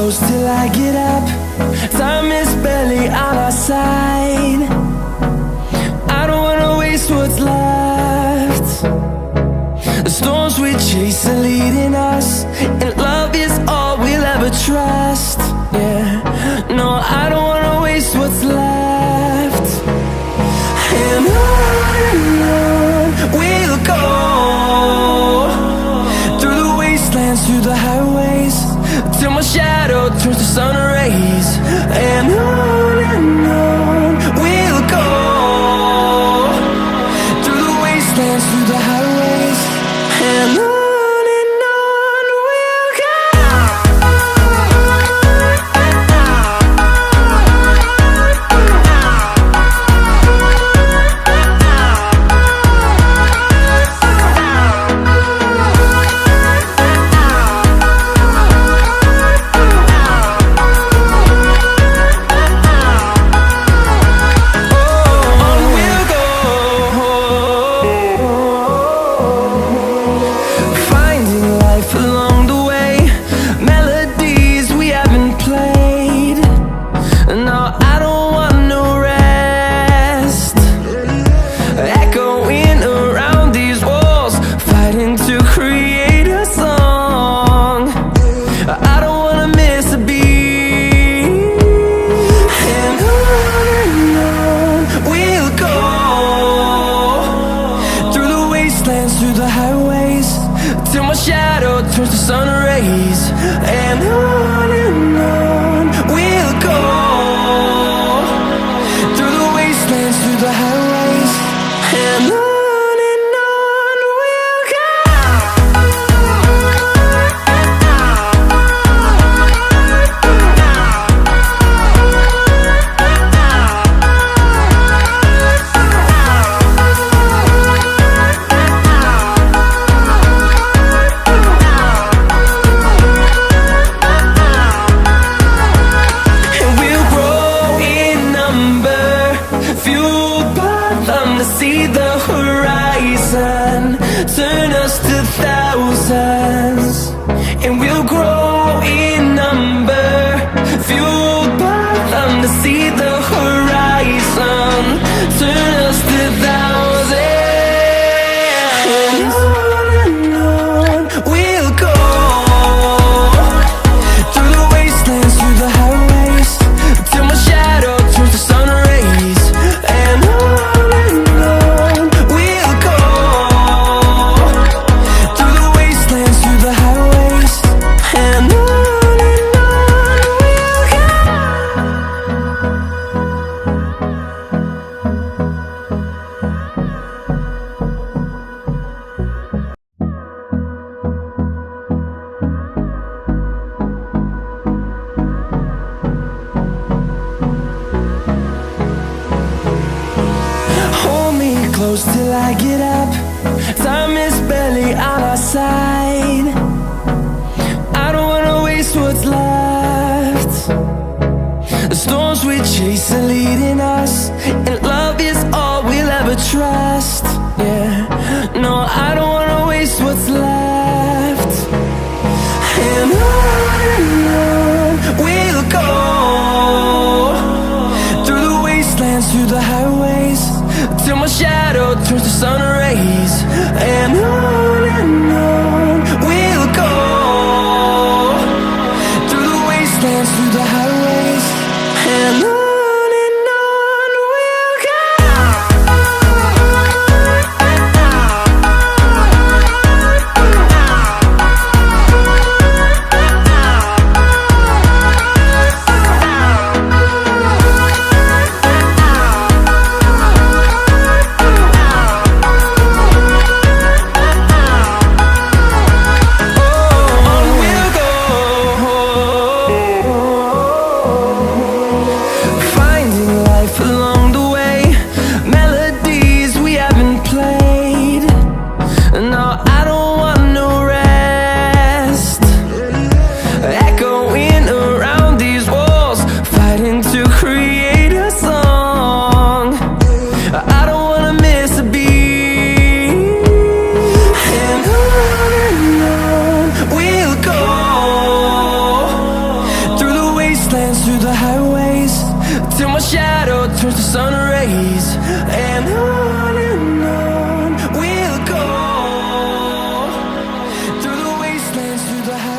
close till I get up. Time is barely on our side. I don't wanna waste what's left. The storms we chase are leading us, and love is all we'll ever trust. Yeah, no, I don't wanna waste what's left. And on we'll go, through the wastelands, through the highways, till my shadow turns to sun rays. And on we'll go, through the wastelands, through the highways, and on we'll go. Through the highways, till my shadow turns to sun rays. And on we'll go, through the wastelands, through the highways, and on we'll go. See the horizon turn us to thousands, and we'll grow in number, fueled by them. To see the horizon turn us to thousands, and on we'll go, through the wastelands, through the highways, till my shadow turns to sun rays. And close till I get up. Time is barely on our side. I don't wanna waste what's left. The storms we chase are leading us, and love is all we'll ever trust. Yeah, no, I don't wanna waste what's left. And on we'll go, through the wastelands, through the highways, till my shadow turns to sun rays. And on we'll go, through the wastelands, through the highways, and on. shadow turns to sun rays, and on we'll go, through the wastelands, through the highways.